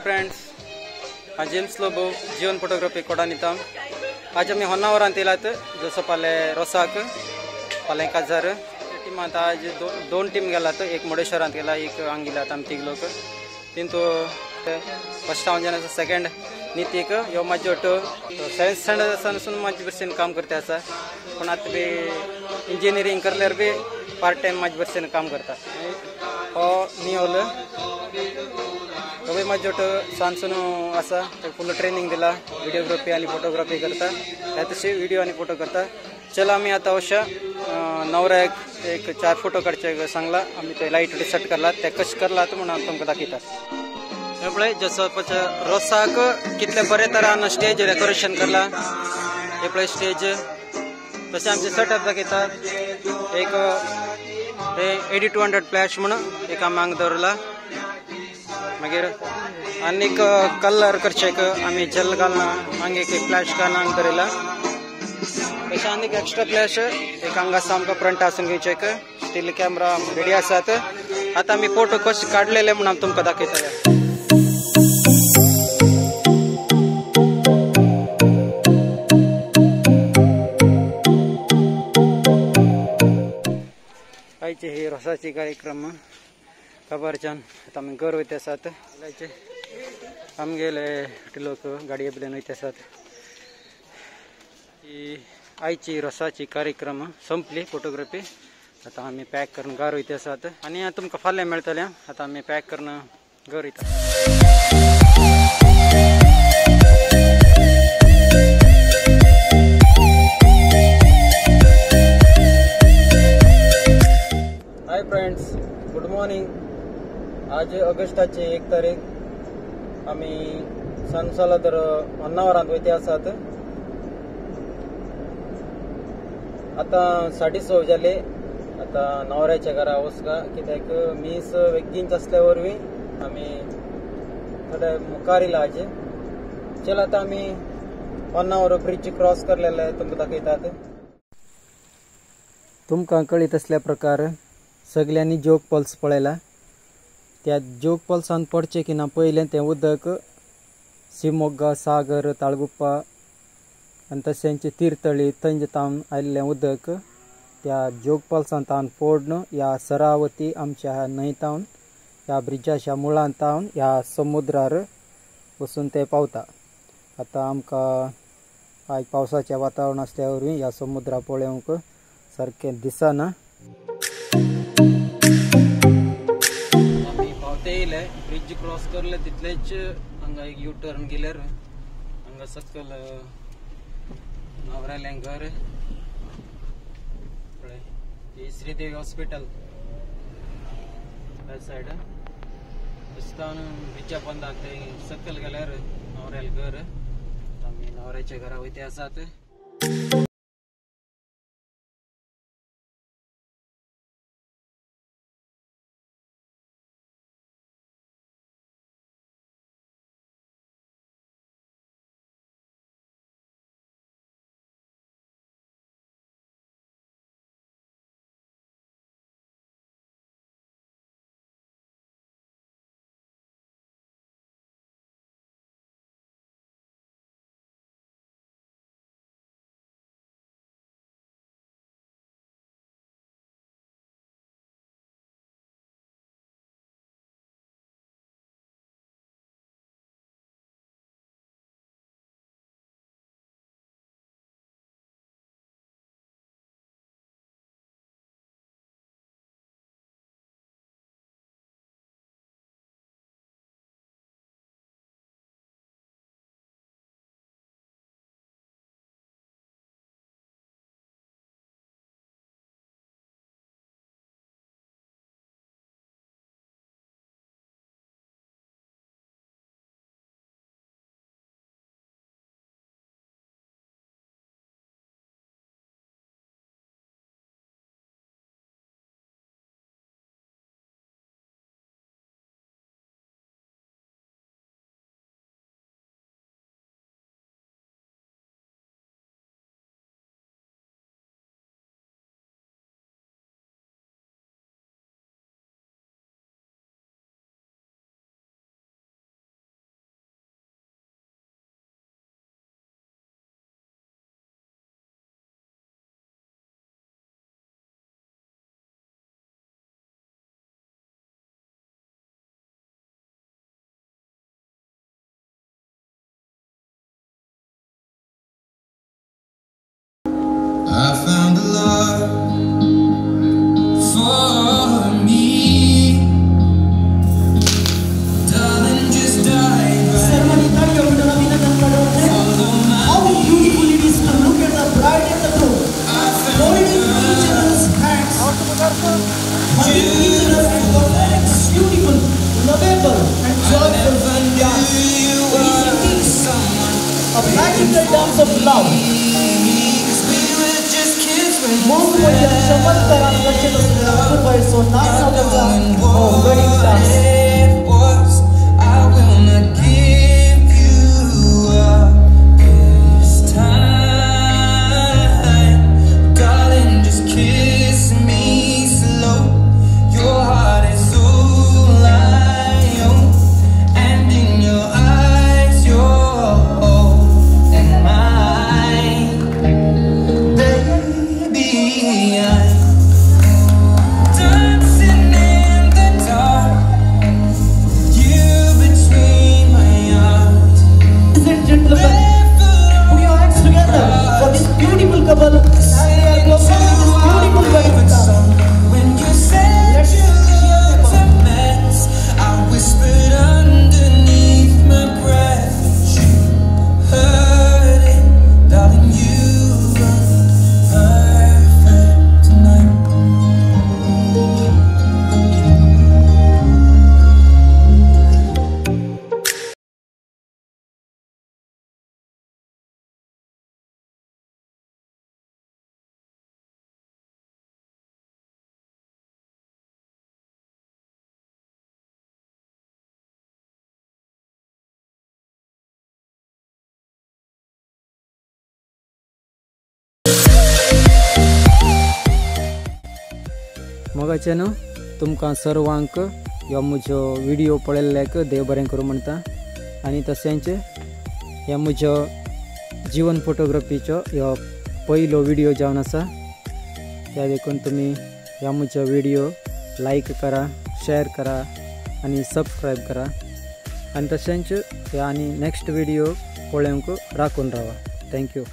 Hi friends, हा James Lobo जीवन photography कोडानिताम आज आम्ही होन्नावर अंतिलात जसं पाले रोसाक पाले काजार टीम आता आज दोन टीम गेलात, एक मुर्डेश्वरांत गेला, एक अंगिलात आम तीग लोक तीन तो फर्स्ट जनाचं सेकंड नीतिक यो माझ्या वाटतं 7th स्टँडर्ड आसानसून माझी बरसेन काम करते असा पण आता बी इंजिनिअरिंग करल्यावर बी पार्ट टाइम माझी बरसेन काम करता हो निवलं माझ्या वाटतं सांसून असा फुल ट्रेनिंग दिला व्हिडिओग्राफी आणि फोटोग्राफी करता त्यातशी व्हिडिओ आणि फोटो करता चला आम्ही आता अशा नवरा एक 4 फोटो काढचे सांगला आम्ही ते लाईट सेट करला ते कश करला तर म्हणून तुमका दाखवतात एवढे जसं रोसाक कितले बरे तरान स्टेज डेकोरेशन करला एवढे स्टेज तसे आमचे सेटअप दाखवतात एक हे 8200 फ्लॅश म्हणून एक आम्ही दवरला मागीर अनेक कलर करचे आम्ही जल घालना आंग एक फ्लॅश घालना अंग दवरला तसे अनेक एक्स्ट्रा फ्लॅश एक हांगा सामको फ्रंट आसून घेवचे स्टील कॅमेरा रेडी आसात आता आम्ही फोटो कशे काढलेले म्हणून तुमकां दाखयतले आयचे हे रसाचे कार्यक्रम खबरच्यान आता आमी घर वयता आसात आमी गेले लोक गाडये बिल्यान वयता आसात ही आयची रसाची कार्यक्रम संपली फोटोग्राफी आता आमी पॅक करून घर वयता आसात आनी तुमकां फाल्यां मेळटलें आता आमी पॅक करून घर वयता हाय फ्रेंड्स गुड मॉर्निंग आज ऑगस्टाची 1 तारीख आम्ही सांसाला तर होन्नावरांत वयते आसात आता 6:30 जाले आता नवऱ्याच्या घरा वचका कित्याक मीस व्यक्तींच असल्या वरवीं आमी थोडे मुखार येयला आज चल आता आमी होन्नावर ब्रिज क्रॉस करलेले तुमकां दाखयतात तुमकां कळीत असल्या प्रकार सगळ्यांनी जोग पल्स पळयला त्या जोग पल्सान पडचे की ना पयलें तें उदक शिमोग्गा सागर ताळगुप्पा आनी तशेंच तीर्थळी थंय तावन आयिल्लें उदक त्या जोग पल्सान तावन पडून ह्या सरावती आमच्या ह्या न्हंय तावन ह्या ब्रिजाच्या मुळांत तावन ह्या समुद्रार वचून ते पावता आता आमकां आयज पावसाचें वातावरण आसल्या वरवीं ह्या समुद्रा पळोवंक सारकें दिसना येयले ब्रिज क्रॉस करले तितलेच हांगा एक यू टर्न गेल्यार हांगा सकल नवऱ्यालें घर श्रीदेवी हॉस्पिटल त्या सायड तशें ब्रिजा बंद सकल गेल्यार नवऱ्यालें घर आमी नवऱ्याच्या घरा वयते आसात। सारखं beautiful, lovable and joyful dance. A magical dance of love. मौनमध्ये चमत्कारात रचित असलेला सुरवाईसो नाचण्याचा wedding dance. मगाच्यानं तुमकां सर्वांक ह्यो म्हजो व्हिडिओ पळयल्ल्याक देव बरें करूं म्हणटा आनी तशेंच ह्या म्हजो जीवन फोटोग्राफीचो ह्यो पयलो व्हिडिओ जावन आसा त्या देखून तुमी ह्या म्हजो व्हिडिओ लायक करा, शेअर करा आनी सबस्क्रायब करा आनी तशेंच ह्या आनी नेक्स्ट व्हिडिओ पळोवंक राखून रावा. थँक्यू.